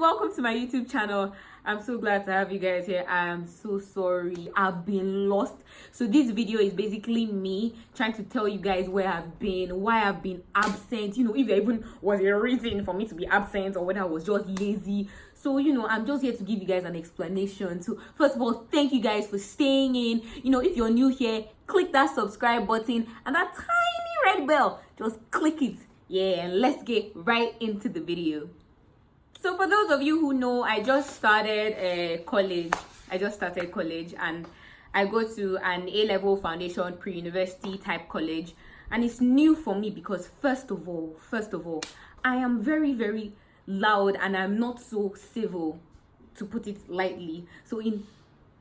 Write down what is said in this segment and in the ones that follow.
welcome to my YouTube channel. I'm so glad to have you guys here. I am so sorry, I've been lost. So this video is basically me trying to tell you guys where I've been, why I've been absent, if there even was a reason for me to be absent or whether I was just lazy. So I'm just here to give you guys an explanation. So first of all, thank you guys for staying in. If you're new here, click that subscribe button and that tiny red bell, just click it. Yeah, and let's get right into the video. So for those of you who know, I just started college. And I go to an A-level foundation pre-university type college, and it's new for me because first of all, I am very, very loud and I'm not so civil, to put it lightly. So in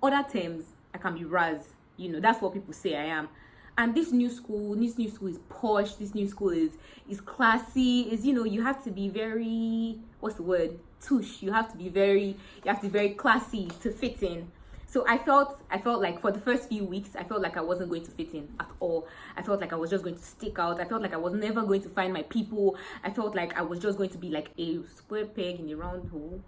other terms, I can be raz. That's what people say I am. And this new school is posh. This new school is classy. You have to be very, what's the word? Touche. You have to be very classy to fit in. So I felt like for the first few weeks, I felt like I wasn't going to fit in at all. I felt like I was just going to stick out. I felt like I was never going to find my people. I felt like I was just going to be like a square peg in a round hole.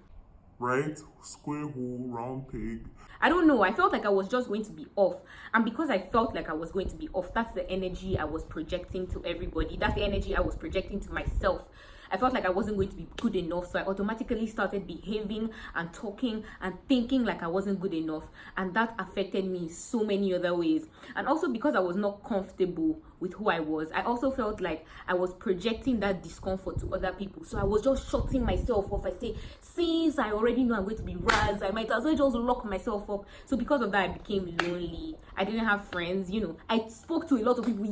Right? Square hole, round peg. I don't know. I felt like I was just going to be off. And because I felt like I was going to be off, that's the energy I was projecting to everybody. That's the energy I was projecting to myself. I felt like I wasn't going to be good enough, so I automatically started behaving and talking and thinking like I wasn't good enough, and that affected me in so many other ways. And also because I was not comfortable with who I was, I also felt like I was projecting that discomfort to other people, so I was just shutting myself off. I say, since I already know I'm going to be raz, I might as well just lock myself up. So because of that, I became lonely. I didn't have friends. I spoke to a lot of people,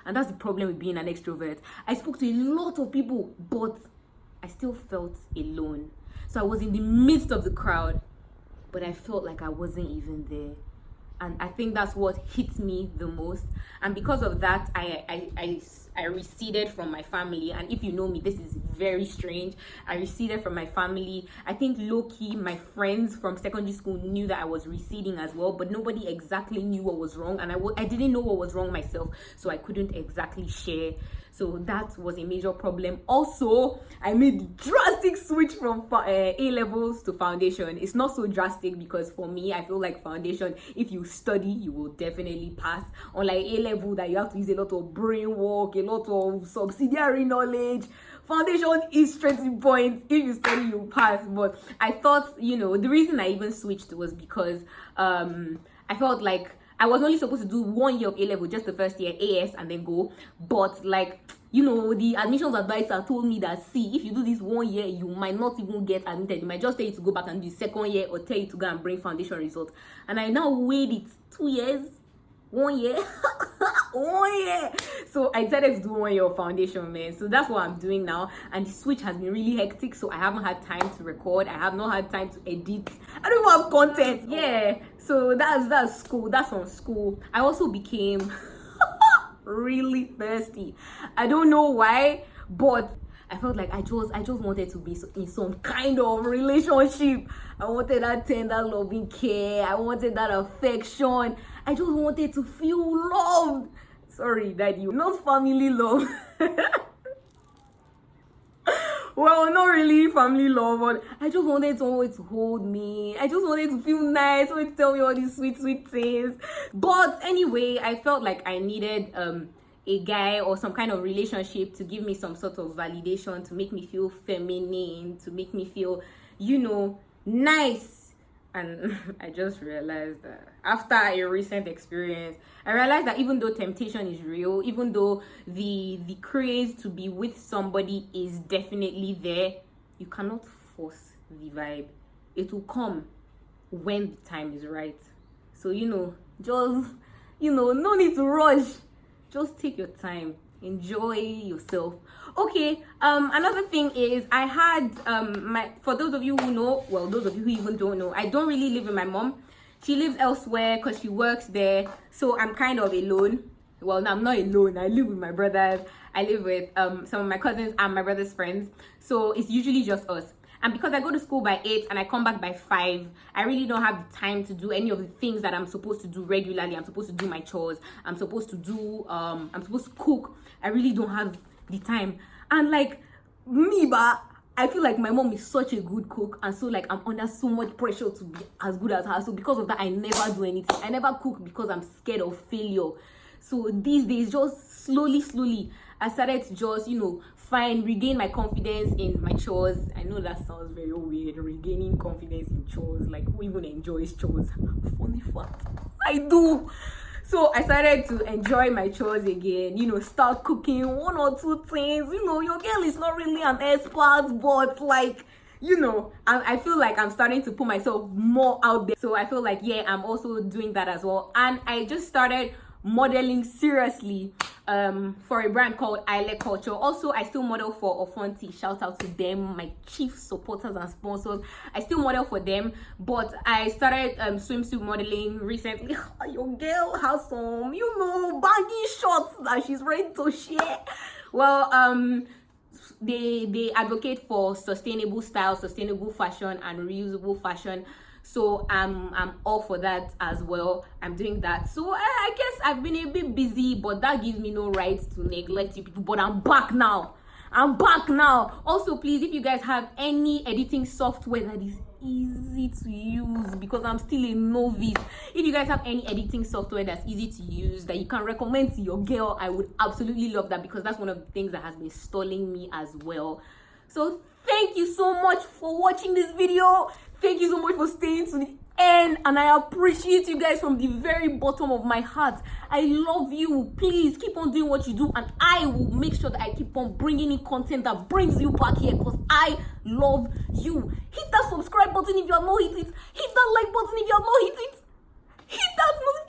and that's the problem with being an extrovert. I spoke to a lot of people, but I still felt alone. So I was in the midst of the crowd, but I felt like I wasn't even there. And I think that's what hit me the most. And because of that, I receded from my family. And if you know me, this is very strange. I receded from my family. I think low-key, my friends from secondary school knew that I was receding as well, but nobody exactly knew what was wrong. And I didn't know what was wrong myself, so I couldn't exactly share. So that was a major problem. Also, I made the drastic switch from A-levels to foundation. It's not so drastic because for me, I feel like foundation, if you study, you will definitely pass. Unlike A-level that you have to use a lot of brain work, a lot of subsidiary knowledge. Foundation is straight to the point. If you study, you pass. But I thought, the reason I even switched was because I felt like I was only supposed to do 1 year of A-level, just the first year, AS, and then go. But the admissions advisor told me that, see, if you do this 1 year, you might not even get admitted. They might just tell you to go back and do the second year or tell you to go and bring foundation results. And I now weighed it 2 years, 1 year, 1 year. So I decided to do 1 year of foundation, man. So that's what I'm doing now. And the switch has been really hectic. So I haven't had time to record. I have not had time to edit. I don't even have content. Yeah. So that's school. That's on school. I also became really thirsty. I don't know why, but I felt like I just wanted to be in some kind of relationship. I wanted that tender loving care. I wanted that affection. I just wanted to feel loved. Sorry, Daddy, not family love. Well, not really family love, but I just wanted someone to hold me. I just wanted to feel nice, someone to tell me all these sweet, sweet things. But anyway, I felt like I needed a guy or some kind of relationship to give me some sort of validation, to make me feel feminine, to make me feel, nice. And I just realized that after a recent experience, I realized that even though temptation is real, even though the craze to be with somebody is definitely there, you cannot force the vibe. It will come when the time is right. So, just, no need to rush. Just take your time. Enjoy yourself. Okay, another thing is I had for those of you who know, well, those of you who even don't know, I don't really live with my mom. She lives elsewhere because she works there, so I'm kind of alone. Well, no, I'm not alone. I live with my brothers. I live with some of my cousins and my brother's friends, so it's usually just us. And because I go to school by 8 and I come back by 5, I really don't have the time to do any of the things that I'm supposed to do regularly. I'm supposed to do my chores. I'm supposed to cook. I really don't have the time. And like me, but I feel like my mom is such a good cook, and so like I'm under so much pressure to be as good as her. So because of that, I never do anything. I never cook because I'm scared of failure. So these days, just slowly, I started to just, regain my confidence in my chores. I know that sounds very weird, regaining confidence in chores. Like, who even enjoys chores? Funny fact, I do. So I started to enjoy my chores again, start cooking one or two things. Your girl is not really an expert, but like, I feel like I'm starting to put myself more out there. So I feel like, yeah, I'm also doing that as well. And I just started modeling seriously for a brand called Isle Culture. Also, I still model for Ofonti. Shout out to them, my chief supporters and sponsors. I still model for them, but I started swimsuit modeling recently. Your girl has some, baggy shorts that she's ready to share. Well, they advocate for sustainable style, sustainable fashion, and reusable fashion. So I'm all for that as well. I'm doing that. So I guess I've been a bit busy, but that gives me no right to neglect you people. But I'm back now. Also, please, if you guys have any editing software that is easy to use, because I'm still a novice, if you guys have any editing software that's easy to use that you can recommend to your girl, I would absolutely love that, because that's one of the things that has been stalling me as well. So thank you so much for watching this video. Thank you so much for staying to the end, and I appreciate you guys from the very bottom of my heart. I love you. Please keep on doing what you do, and I will make sure that I keep on bringing in content that brings you back here, because I love you. Hit that subscribe button if you have not hit it. Hit that like button if you have not hit it. Hit that notification